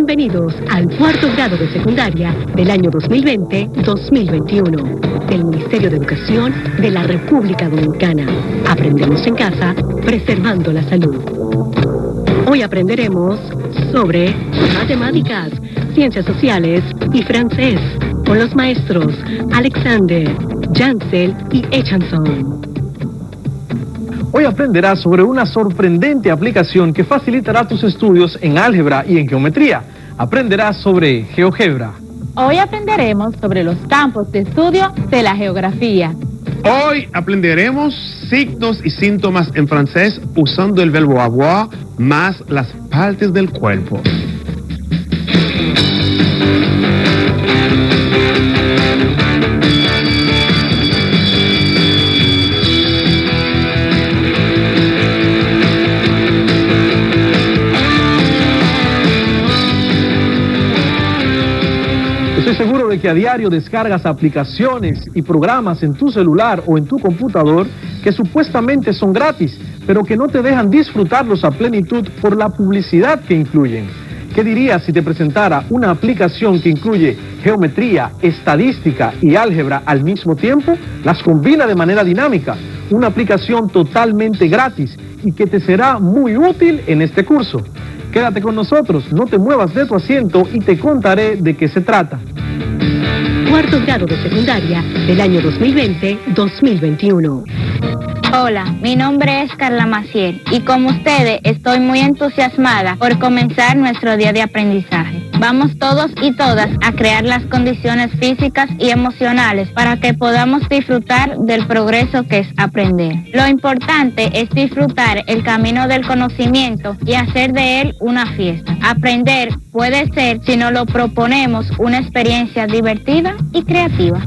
Bienvenidos al cuarto grado de secundaria del año 2020-2021 del Ministerio de Educación de la República Dominicana. Aprendemos en casa, preservando la salud. Hoy aprenderemos sobre matemáticas, ciencias sociales y francés con los maestros Alexander, Jansel y Echanson. Hoy aprenderás sobre una sorprendente aplicación que facilitará tus estudios en álgebra y en geometría. Aprenderás sobre GeoGebra. Hoy aprenderemos sobre los campos de estudio de la geografía. Hoy aprenderemos signos y síntomas en francés usando el verbo avoir más las partes del cuerpo. Estoy seguro de que a diario descargas aplicaciones y programas en tu celular o en tu computador que supuestamente son gratis, pero que no te dejan disfrutarlos a plenitud por la publicidad que incluyen. ¿Qué dirías si te presentara una aplicación que incluye geometría, estadística y álgebra al mismo tiempo? Las combina de manera dinámica. Una aplicación totalmente gratis y que te será muy útil en este curso. Quédate con nosotros, no te muevas de tu asiento y te contaré de qué se trata. Cuarto grado de secundaria del año 2020-2021. Hola, mi nombre es Carla Maciel y como ustedes estoy muy entusiasmada por comenzar nuestro día de aprendizaje. Vamos todos y todas a crear las condiciones físicas y emocionales para que podamos disfrutar del progreso que es aprender. Lo importante es disfrutar el camino del conocimiento y hacer de él una fiesta. Aprender puede ser, si nos lo proponemos, una experiencia divertida y creativa.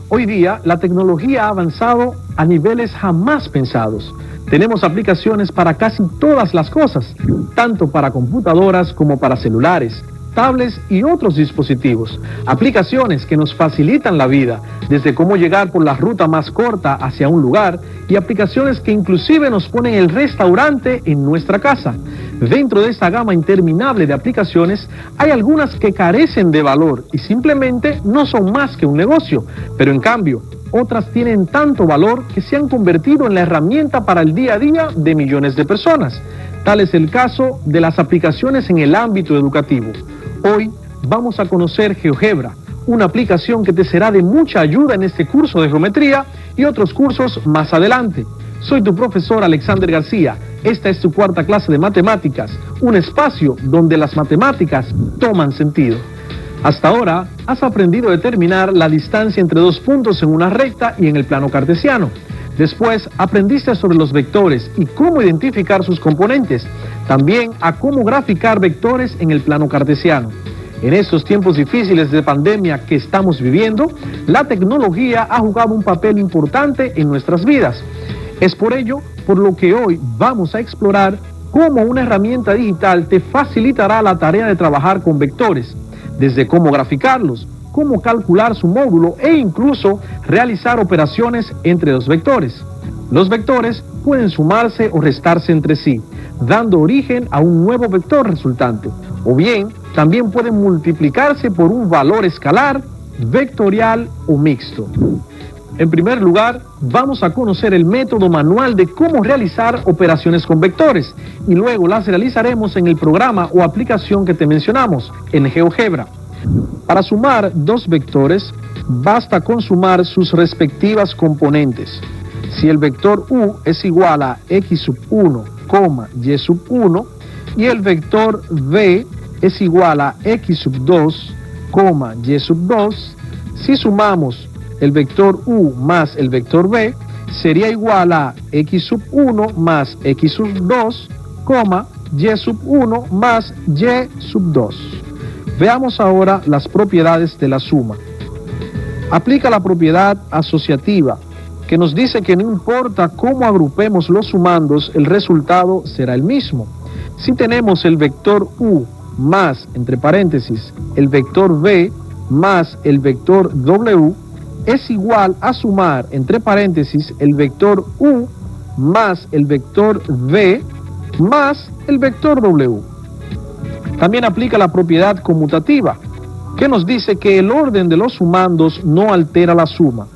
Hoy día, la tecnología ha avanzado a niveles jamás pensados. Tenemos aplicaciones para casi todas las cosas, tanto para computadoras como para celulares, tablets y otros dispositivos. Aplicaciones que nos facilitan la vida, desde cómo llegar por la ruta más corta hacia un lugar, y aplicaciones que inclusive nos ponen el restaurante en nuestra casa. Dentro de esta gama interminable de aplicaciones, hay algunas que carecen de valor y simplemente no son más que un negocio, pero en cambio, otras tienen tanto valor que se han convertido en la herramienta para el día a día de millones de personas. Tal es el caso de las aplicaciones en el ámbito educativo. Hoy vamos a conocer GeoGebra, una aplicación que te será de mucha ayuda en este curso de geometría y otros cursos más adelante. Soy tu profesor Alexander García. Esta es tu cuarta clase de matemáticas, un espacio donde las matemáticas toman sentido. Hasta ahora, has aprendido a determinar la distancia entre dos puntos en una recta y en el plano cartesiano. Después, aprendiste sobre los vectores y cómo identificar sus componentes. También a cómo graficar vectores en el plano cartesiano. En estos tiempos difíciles de pandemia que estamos viviendo, la tecnología ha jugado un papel importante en nuestras vidas. Es por ello por lo que hoy vamos a explorar cómo una herramienta digital te facilitará la tarea de trabajar con vectores, desde cómo graficarlos, cómo calcular su módulo e incluso realizar operaciones entre los vectores. Los vectores pueden sumarse o restarse entre sí, dando origen a un nuevo vector resultante, o bien también pueden multiplicarse por un valor escalar, vectorial o mixto. En primer lugar, vamos a conocer el método manual de cómo realizar operaciones con vectores y luego las realizaremos en el programa o aplicación que te mencionamos, en GeoGebra. Para sumar dos vectores, basta con sumar sus respectivas componentes. Si el vector u es igual a x sub 1, y sub 1, y el vector v es igual a x sub 2, y sub 2, si sumamos el vector u más el vector v, sería igual a x sub 1 más x sub 2, y sub 1 más y sub 2. Veamos ahora las propiedades de la suma. Aplica la propiedad asociativa, que nos dice que no importa cómo agrupemos los sumandos, el resultado será el mismo. Si tenemos el vector u más, entre paréntesis, el vector v más el vector w, es igual a sumar, entre paréntesis, el vector u más el vector v más el vector w. También aplica la propiedad conmutativa, que nos dice que el orden de los sumandos no altera la suma.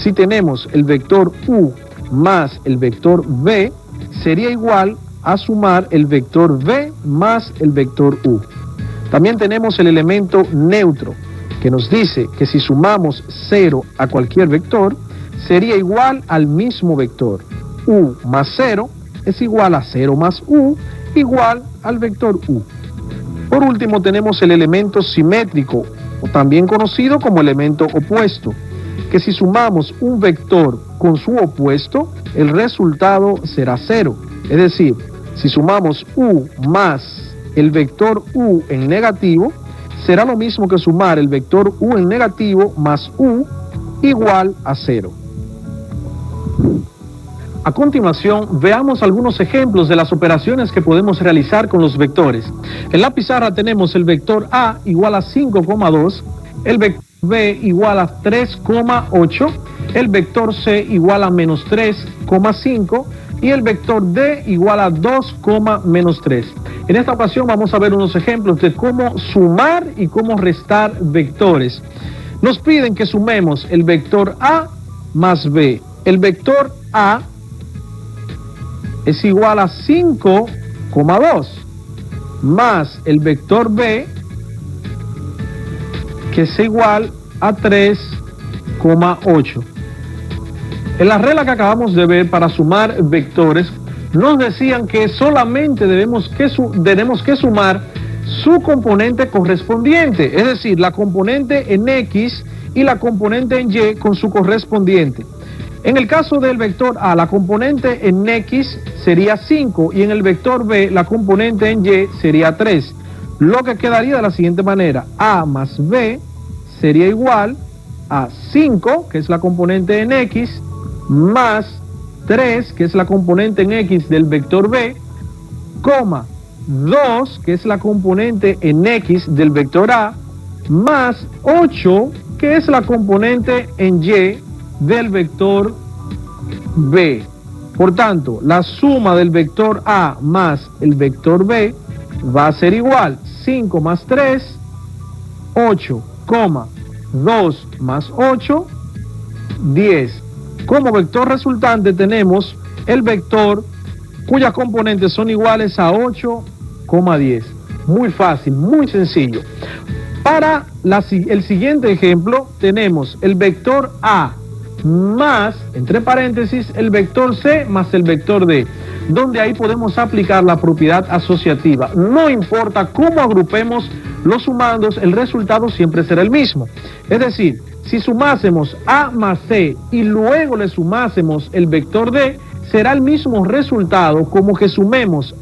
Si tenemos el vector u más el vector v, sería igual a sumar el vector v más el vector u. También tenemos el elemento neutro, que nos dice que si sumamos 0 a cualquier vector, sería igual al mismo vector. U más 0 es igual a 0 más u, igual al vector u. Por último tenemos el elemento simétrico, o también conocido como elemento opuesto, que si sumamos un vector con su opuesto, el resultado será 0. Es decir, si sumamos u más el vector u en negativo, será lo mismo que sumar el vector u en negativo más u igual a 0. A continuación, veamos algunos ejemplos de las operaciones que podemos realizar con los vectores. En la pizarra tenemos el vector A igual a 5,2, el vector B igual a 3,8, el vector C igual a menos 3,5 y el vector D igual a 2, menos 3. En esta ocasión vamos a ver unos ejemplos de cómo sumar y cómo restar vectores. Nos piden que sumemos el vector A más B. El vector A es igual a 5,2 más el vector B, que es igual a 3,8. En la regla que acabamos de ver para sumar vectores, nos decían que solamente tenemos que sumar su componente correspondiente, es decir, la componente en X y la componente en Y con su correspondiente. En el caso del vector A, la componente en X sería 5 y en el vector B, la componente en Y sería 3. Lo que quedaría de la siguiente manera: A más B sería igual a 5, que es la componente en X, más 3, que es la componente en X del vector B, 2, que es la componente en X del vector A, más 8, que es la componente en Y del vector B. Por tanto, la suma del vector A más el vector B va a ser igual: 5 más 3, 8, 2 más 8, 10. Como vector resultante tenemos el vector cuyas componentes son iguales a 8,10. Muy fácil, muy sencillo. Para el siguiente ejemplo tenemos el vector A más, entre paréntesis, el vector C más el vector D, donde ahí podemos aplicar la propiedad asociativa. No importa cómo agrupemos los sumandos, el resultado siempre será el mismo. Es decir, si sumásemos A más C y luego le sumásemos el vector D, será el mismo resultado como que sumemos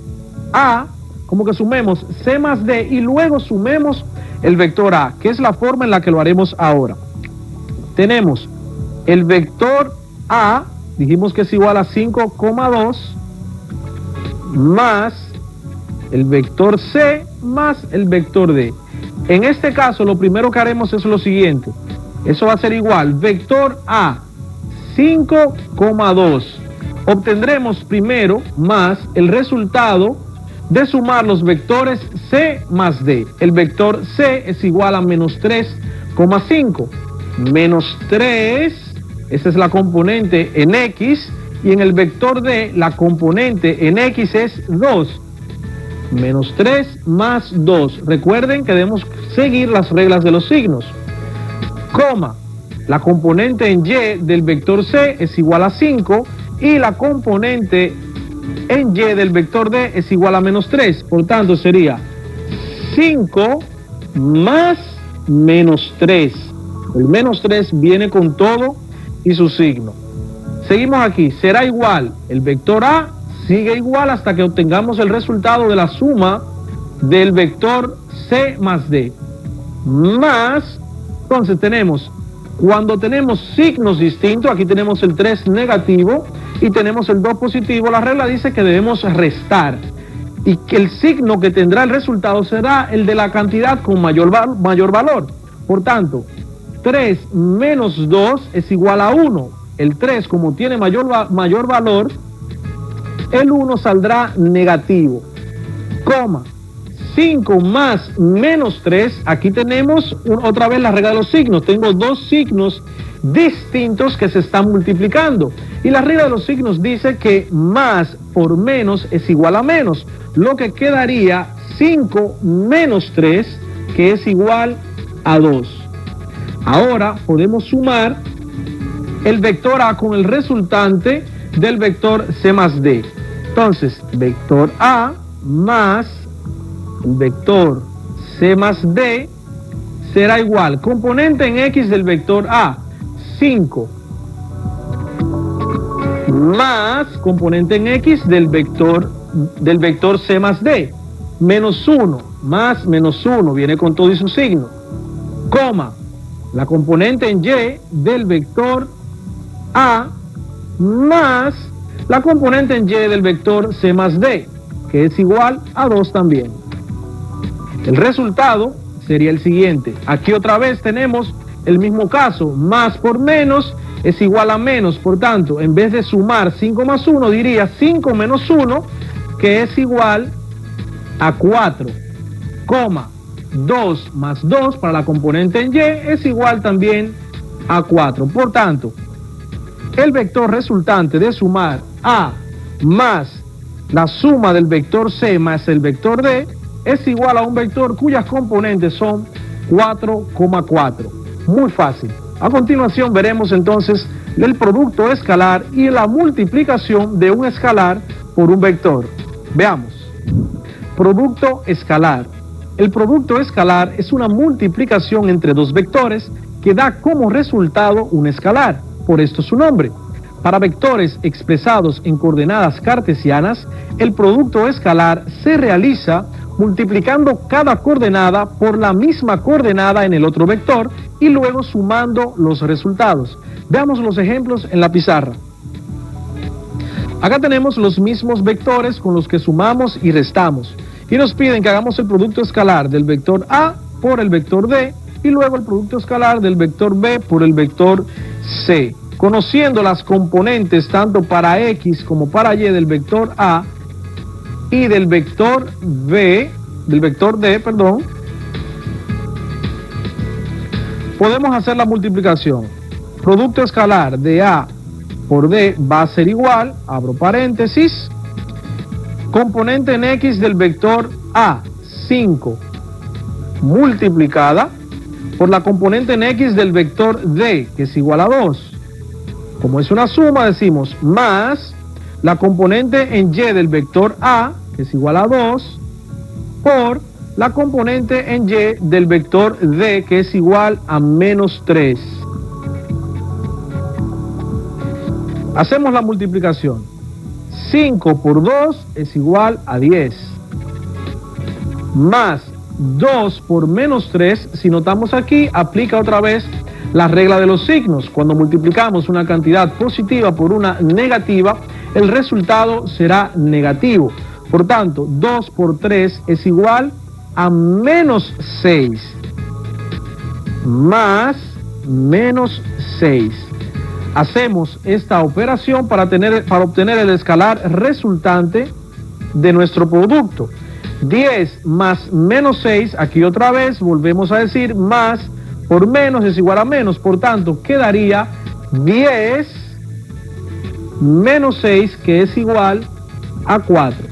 C más D y luego sumemos el vector A, que es la forma en la que lo haremos ahora. Tenemos el vector A, dijimos que es igual a 5,2, más el vector C más el vector D. En este caso, lo primero que haremos es lo siguiente. Eso va a ser igual, vector A, 5,2. Obtendremos primero más el resultado de sumar los vectores C más D. El vector C es igual a menos 3,5. Menos 3, esa es la componente en X, y en el vector D la componente en X es 2. Menos 3 más 2. Recuerden que debemos seguir las reglas de los signos. La componente en Y del vector C es igual a 5 y la componente en Y del vector D es igual a menos 3. Por tanto sería 5 más menos 3. El menos 3 viene con todo y su signo. Seguimos aquí, será igual, el vector A sigue igual hasta que obtengamos el resultado de la suma del vector C más D. Más, entonces tenemos, cuando tenemos signos distintos, aquí tenemos el 3 negativo y tenemos el 2 positivo, la regla dice que debemos restar y que el signo que tendrá el resultado será el de la cantidad con mayor valor. Por tanto, 3 menos 2 es igual a 1. El 3, como tiene mayor valor, el 1 saldrá negativo. 5 más menos 3, aquí tenemos otra vez la regla de los signos. Tengo dos signos distintos que se están multiplicando. Y la regla de los signos dice que más por menos es igual a menos. Lo que quedaría 5 menos 3, que es igual a 2. Ahora podemos sumar el vector A con el resultante del vector C más D. Entonces, vector A más el vector C más D será igual, componente en X del vector A, 5, más componente en X del vector C más D, menos 1, más menos 1, viene con todo y su signo, coma, la componente en Y del vector A, más la componente en Y del vector C más D, que es igual a 2 también. El resultado sería el siguiente. Aquí otra vez tenemos el mismo caso. Más por menos es igual a menos. Por tanto, en vez de sumar 5 más 1, diría 5 menos 1, que es igual a 4. Coma, 2 más 2 para la componente en Y es igual también a 4. Por tanto, el vector resultante de sumar A más la suma del vector C más el vector D es igual a un vector cuyas componentes son 4,4. Muy fácil. A continuación veremos entonces el producto escalar y la multiplicación de un escalar por un vector. Veamos. Producto escalar. El producto escalar es una multiplicación entre dos vectores que da como resultado un escalar. Por esto su nombre. Para vectores expresados en coordenadas cartesianas, el producto escalar se realiza multiplicando cada coordenada por la misma coordenada en el otro vector y luego sumando los resultados. Veamos los ejemplos en la pizarra. Acá tenemos los mismos vectores con los que sumamos y restamos. Y nos piden que hagamos el producto escalar del vector A por el vector D y luego el producto escalar del vector B por el vector C. Conociendo las componentes tanto para X como para Y del vector A y del vector D, podemos hacer la multiplicación. Producto escalar de A por D va a ser igual, abro paréntesis, componente en X del vector A, 5, multiplicada por la componente en X del vector D, que es igual a 2. Como es una suma, decimos más la componente en Y del vector A, que es igual a 2, por la componente en Y del vector D, que es igual a menos 3. Hacemos la multiplicación. 5 por 2 es igual a 10. Más 2 por menos 3, si notamos aquí, aplica otra vez la regla de los signos. Cuando multiplicamos una cantidad positiva por una negativa, el resultado será negativo. Por tanto, 2 por 3 es igual a menos 6. Más menos 6. Hacemos esta operación para obtener el escalar resultante de nuestro producto. 10 más menos 6, aquí otra vez volvemos a decir más por menos es igual a menos, por tanto quedaría 10 menos 6, que es igual a 4.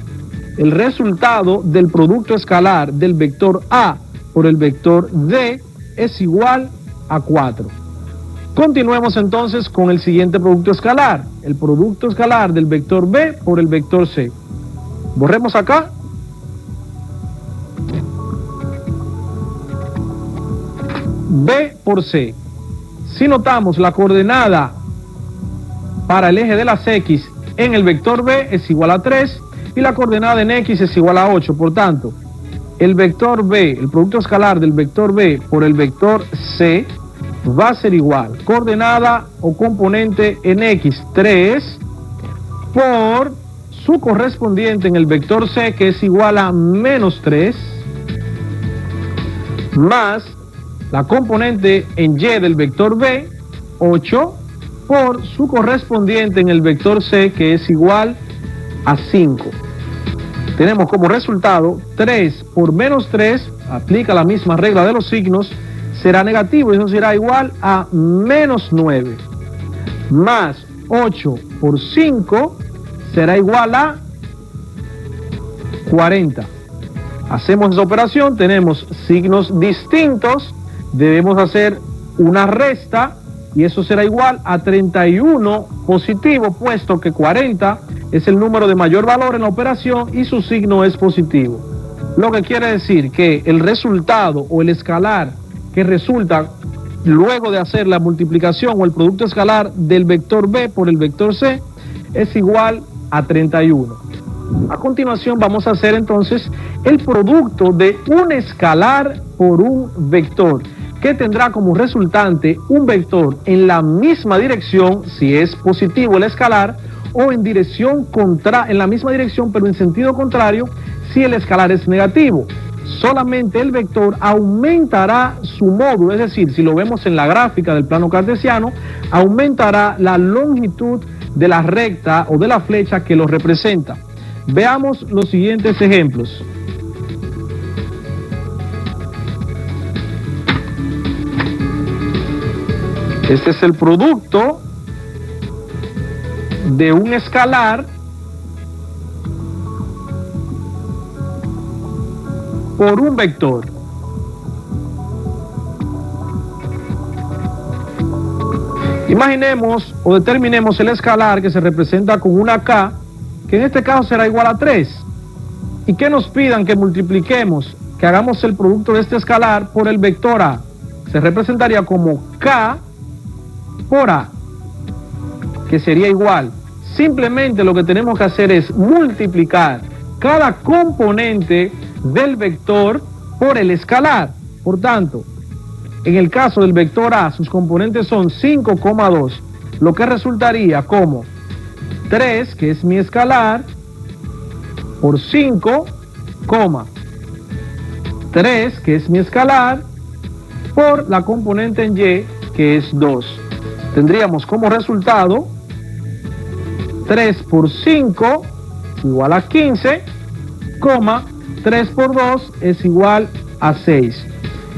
El resultado del producto escalar del vector A por el vector D es igual a 4. Continuemos entonces con el siguiente producto escalar, el producto escalar del vector B por el vector C. Borremos acá. B por C. Si notamos, la coordenada para el eje de las X en el vector B es igual a 3 y la coordenada en X es igual a 8. Por tanto, el vector B, el producto escalar del vector B por el vector C va a ser igual, coordenada o componente en X 3 por su correspondiente en el vector C, que es igual a menos 3, más la componente en Y del vector B, 8, por su correspondiente en el vector C, que es igual a 5. tenemos como resultado 3 por menos 3, aplica la misma regla de los signos, será negativo, eso será igual a menos 9, más 8 por 5 será igual a 40. Hacemos esa operación, tenemos signos distintos, debemos hacer una resta y eso será igual a 31 positivo, puesto que 40 es el número de mayor valor en la operación y su signo es positivo. Lo que quiere decir que el resultado o el escalar que resulta luego de hacer la multiplicación o el producto escalar del vector B por el vector C es igual a 31. A continuación vamos a hacer entonces el producto de un escalar por un vector, que tendrá como resultante un vector en la misma dirección, si es positivo el escalar, o en la misma dirección pero en sentido contrario, si el escalar es negativo. Solamente el vector aumentará su módulo, es decir, si lo vemos en la gráfica del plano cartesiano, aumentará la longitud de la recta o de la flecha que lo representa. Veamos los siguientes ejemplos. Este es el producto de un escalar por un vector. Imaginemos o determinemos el escalar que se representa con una K, que en este caso será igual a 3, y que nos pidan que multipliquemos, que hagamos el producto de este escalar por el vector A. Se representaría como K por A, que sería igual. Simplemente lo que tenemos que hacer es multiplicar cada componente del vector por el escalar. Por tanto, en el caso del vector A, sus componentes son 5,2, lo que resultaría como 3, que es mi escalar, por 5, 3, que es mi escalar, por la componente en Y, que es 2. Tendríamos como resultado 3 por 5 igual a 15, 3 por 2 es igual a 6.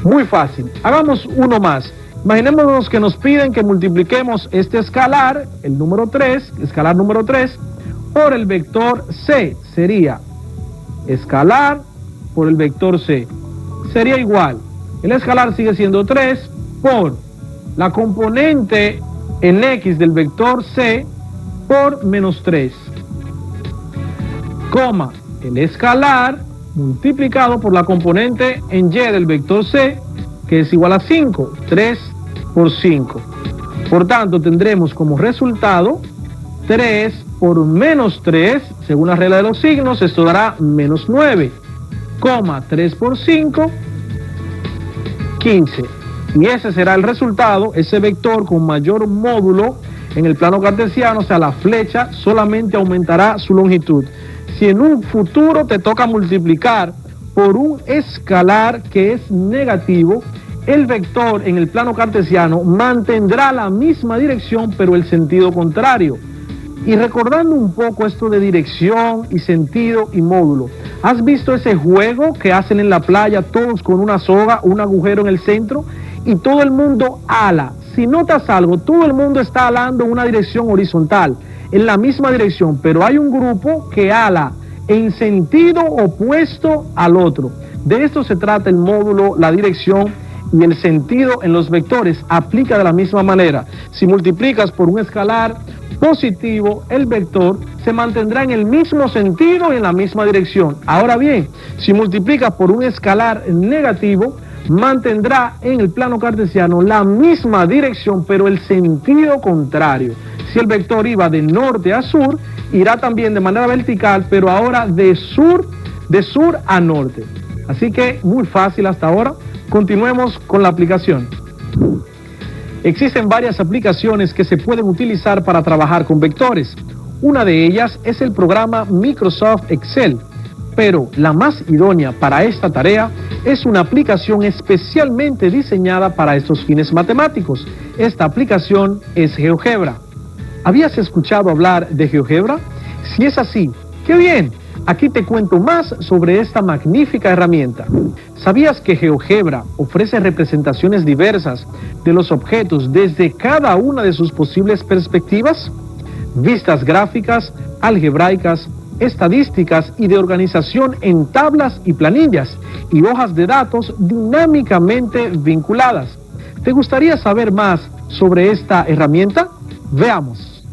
Muy fácil. Hagamos uno más. Imaginémonos que nos piden que multipliquemos este escalar, el número 3, escalar número 3, por el vector C. Sería escalar por el vector C. Sería igual. El escalar sigue siendo 3 por la componente en X del vector C por menos 3, el escalar multiplicado por la componente en Y del vector C, que es igual a 5, 3 por 5. Por tanto, tendremos como resultado 3 por menos 3, según la regla de los signos, esto dará menos 9, 3 por 5, 15. Y ese será el resultado, ese vector con mayor módulo en el plano cartesiano, o sea, la flecha solamente aumentará su longitud. Si en un futuro te toca multiplicar por un escalar que es negativo, el vector en el plano cartesiano mantendrá la misma dirección, pero el sentido contrario. Y recordando un poco esto de dirección y sentido y módulo, ¿has visto ese juego que hacen en la playa todos con una soga, un agujero en el centro y todo el mundo ala? Si notas algo, todo el mundo está alando en una dirección horizontal, en la misma dirección, pero hay un grupo que ala en sentido opuesto al otro. De esto se trata el módulo, la dirección y el sentido en los vectores. Aplica de la misma manera. Si multiplicas por un escalar positivo, el vector se mantendrá en el mismo sentido y en la misma dirección. Ahora bien, si multiplicas por un escalar negativo, mantendrá en el plano cartesiano la misma dirección, pero el sentido contrario. Si el vector iba de norte a sur, irá también de manera vertical, pero ahora de sur a norte. Así que muy fácil hasta ahora. Continuemos con la aplicación. Existen varias aplicaciones que se pueden utilizar para trabajar con vectores. Una de ellas es el programa Microsoft Excel, pero la más idónea para esta tarea es una aplicación especialmente diseñada para estos fines matemáticos. Esta aplicación es GeoGebra. ¿Habías escuchado hablar de GeoGebra? Si es así, ¡qué bien! Aquí te cuento más sobre esta magnífica herramienta. ¿Sabías que GeoGebra ofrece representaciones diversas de los objetos desde cada una de sus posibles perspectivas? Vistas gráficas, algebraicas, estadísticas y de organización en tablas y planillas y hojas de datos dinámicamente vinculadas. ¿Te gustaría saber más sobre esta herramienta? Veamos.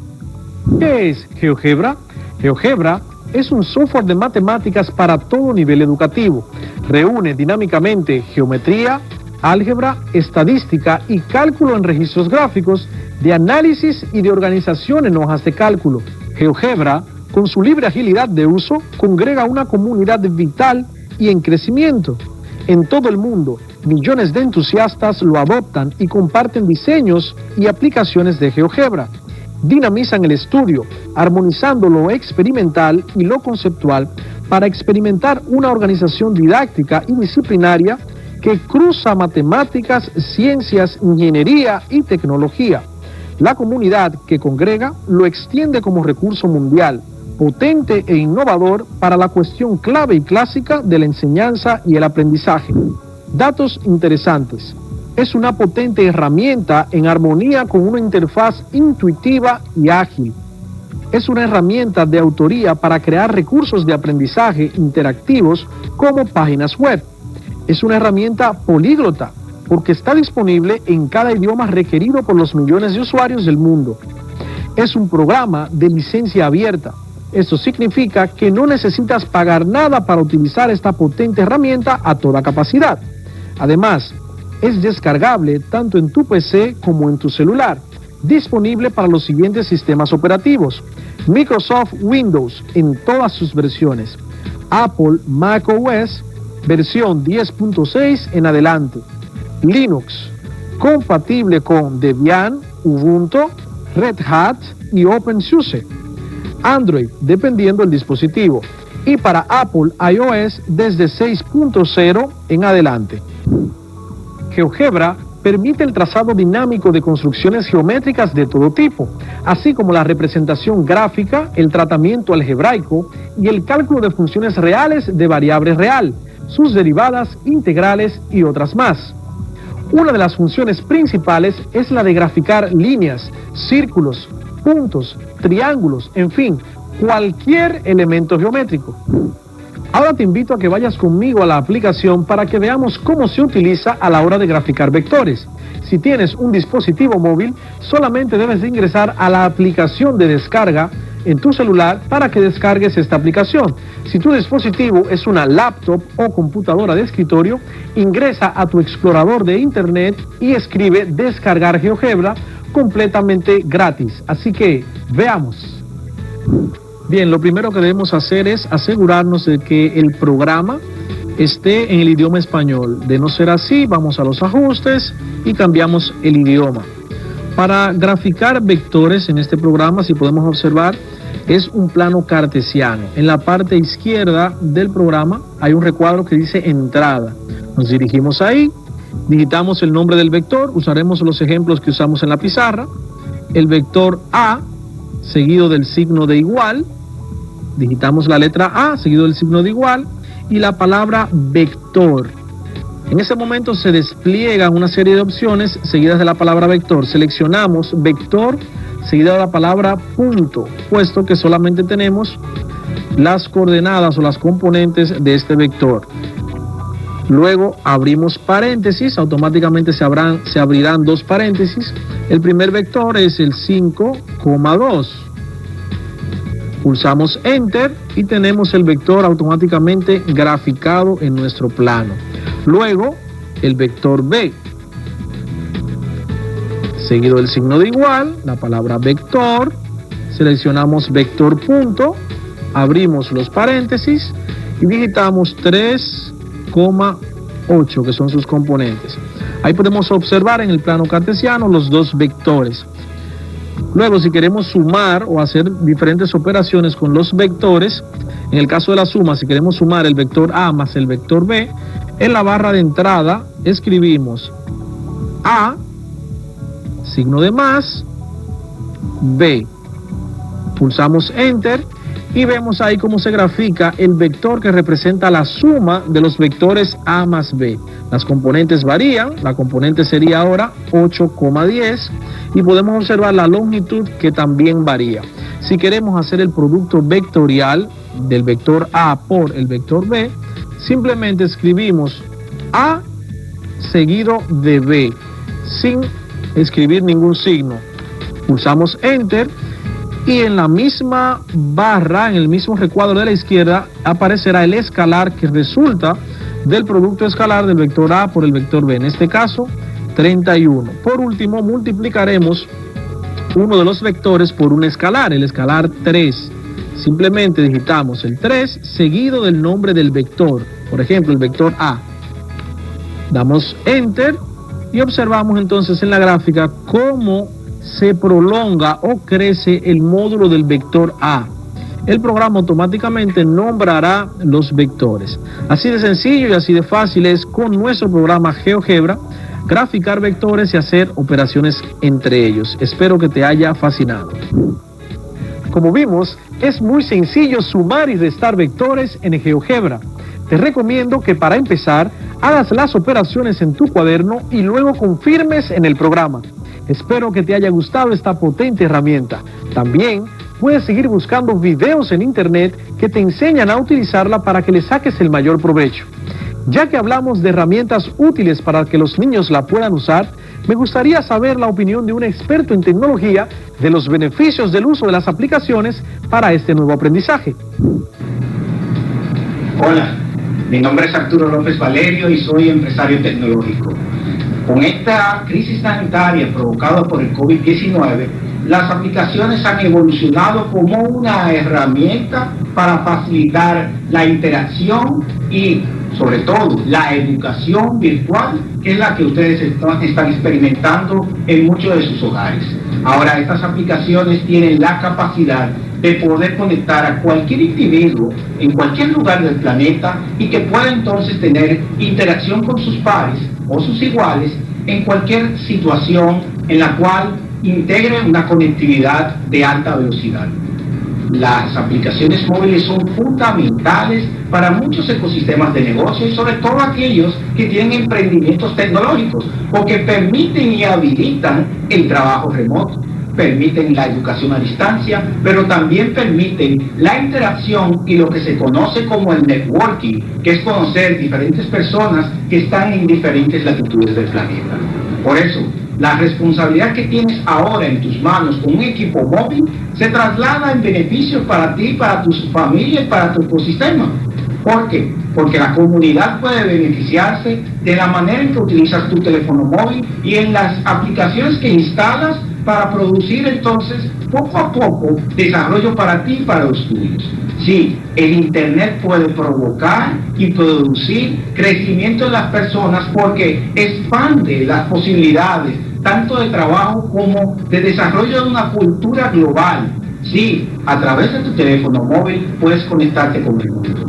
¿Qué es GeoGebra? GeoGebra es un software de matemáticas para todo nivel educativo. Reúne dinámicamente geometría, álgebra, estadística y cálculo en registros gráficos, de análisis y de organización en hojas de cálculo. GeoGebra, con su libre agilidad de uso, congrega una comunidad vital y en crecimiento. En todo el mundo, millones de entusiastas lo adoptan y comparten diseños y aplicaciones de GeoGebra. Dinamizan el estudio, armonizando lo experimental y lo conceptual para experimentar una organización didáctica y disciplinaria que cruza matemáticas, ciencias, ingeniería y tecnología. La comunidad que congrega lo extiende como recurso mundial, potente e innovador para la cuestión clave y clásica de la enseñanza y el aprendizaje. Datos interesantes. Es una potente herramienta en armonía con una interfaz intuitiva y ágil. Es una herramienta de autoría para crear recursos de aprendizaje interactivos como páginas web. Es una herramienta políglota porque está disponible en cada idioma requerido por los millones de usuarios del mundo. Es un programa de licencia abierta. Esto significa que no necesitas pagar nada para utilizar esta potente herramienta a toda capacidad. Además, es descargable tanto en tu PC como en tu celular, disponible para los siguientes sistemas operativos: Microsoft Windows en todas sus versiones, Apple macOS versión 10.6 en adelante, Linux, compatible con Debian, Ubuntu, Red Hat y OpenSUSE, Android dependiendo del dispositivo, y para Apple iOS desde 6.0 en adelante. GeoGebra permite el trazado dinámico de construcciones geométricas de todo tipo, así como la representación gráfica, el tratamiento algebraico y el cálculo de funciones reales de variable real, sus derivadas, integrales y otras más. Una de las funciones principales es la de graficar líneas, círculos, puntos, triángulos, en fin, cualquier elemento geométrico. Ahora te invito a que vayas conmigo a la aplicación para que veamos cómo se utiliza a la hora de graficar vectores. Si tienes un dispositivo móvil, solamente debes de ingresar a la aplicación de descarga en tu celular para que descargues esta aplicación. Si tu dispositivo es una laptop o computadora de escritorio, ingresa a tu explorador de internet y escribe descargar GeoGebra completamente gratis. Así que veamos. Bien, lo primero que debemos hacer es asegurarnos de que el programa esté en el idioma español. De no ser así, vamos a los ajustes y cambiamos el idioma. Para graficar vectores en este programa, si podemos observar, es un plano cartesiano. En la parte izquierda del programa hay un recuadro que dice entrada. Nos dirigimos ahí, digitamos el nombre del vector, usaremos los ejemplos que usamos en la pizarra. El vector A, seguido del signo de igual, digitamos la letra A, seguido del signo de igual, y la palabra vector. En ese momento se despliega una serie de opciones seguidas de la palabra vector. Seleccionamos vector, seguida de la palabra punto, puesto que solamente tenemos las coordenadas o las componentes de este vector. Luego abrimos paréntesis, automáticamente se abrirán dos paréntesis. El primer vector es el 5,2. Pulsamos Enter y tenemos el vector automáticamente graficado en nuestro plano. Luego, el vector B, seguido del signo de igual, la palabra vector, seleccionamos vector punto, abrimos los paréntesis y digitamos 3,8, que son sus componentes. Ahí podemos observar en el plano cartesiano los dos vectores. Luego, si queremos sumar o hacer diferentes operaciones con los vectores, en el caso de la suma, si queremos sumar el vector A más el vector B, en la barra de entrada escribimos A, signo de más, B. Pulsamos Enter y vemos ahí cómo se grafica el vector que representa la suma de los vectores A más B. Las componentes varían, la componente sería ahora 8,10 y podemos observar la longitud que también varía. Si queremos hacer el producto vectorial del vector A por el vector B, simplemente escribimos A seguido de B, sin escribir ningún signo. Pulsamos Enter y en la misma barra, en el mismo recuadro de la izquierda, aparecerá el escalar que resulta del producto escalar del vector A por el vector B, en este caso 31. Por último, multiplicaremos uno de los vectores por un escalar, el escalar 3. Simplemente digitamos el 3 seguido del nombre del vector, por ejemplo el vector A. Damos Enter y observamos entonces en la gráfica cómo se prolonga o crece el módulo del vector A. El programa automáticamente nombrará los vectores. Así de sencillo y así de fácil es con nuestro programa GeoGebra graficar vectores y hacer operaciones entre ellos. Espero que te haya fascinado. Como vimos, es muy sencillo sumar y restar vectores en GeoGebra. Te recomiendo que para empezar hagas las operaciones en tu cuaderno y luego confirmes en el programa. Espero que te haya gustado esta potente herramienta. También puedes seguir buscando videos en internet que te enseñan a utilizarla para que le saques el mayor provecho. Ya que hablamos de herramientas útiles para que los niños la puedan usar, me gustaría saber la opinión de un experto en tecnología de los beneficios del uso de las aplicaciones para este nuevo aprendizaje. Hola, mi nombre es Arturo López Valerio y soy empresario tecnológico. Con esta crisis sanitaria provocada por el COVID-19, las aplicaciones han evolucionado como una herramienta para facilitar la interacción y, sobre todo, la educación virtual, que es la que ustedes están experimentando en muchos de sus hogares. Ahora, estas aplicaciones tienen la capacidad de poder conectar a cualquier individuo en cualquier lugar del planeta y que pueda entonces tener interacción con sus pares o sus iguales en cualquier situación en la cual integre una conectividad de alta velocidad. Las aplicaciones móviles son fundamentales para muchos ecosistemas de negocio y sobre todo aquellos que tienen emprendimientos tecnológicos, porque permiten y habilitan el trabajo remoto, permiten la educación a distancia, pero también permiten la interacción y lo que se conoce como el networking, que es conocer diferentes personas que están en diferentes latitudes del planeta. Por eso, la responsabilidad que tienes ahora en tus manos con un equipo móvil se traslada en beneficios para ti, para tu familia y para tu ecosistema. ¿Por qué? Porque la comunidad puede beneficiarse de la manera en que utilizas tu teléfono móvil y en las aplicaciones que instalas para producir entonces poco a poco desarrollo para ti y para los tuyos. Sí, el Internet puede provocar y producir crecimiento en las personas porque expande las posibilidades tanto de trabajo como de desarrollo de una cultura global. Sí, a través de tu teléfono móvil puedes conectarte con el mundo.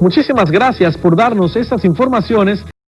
Muchísimas gracias por darnos estas informaciones.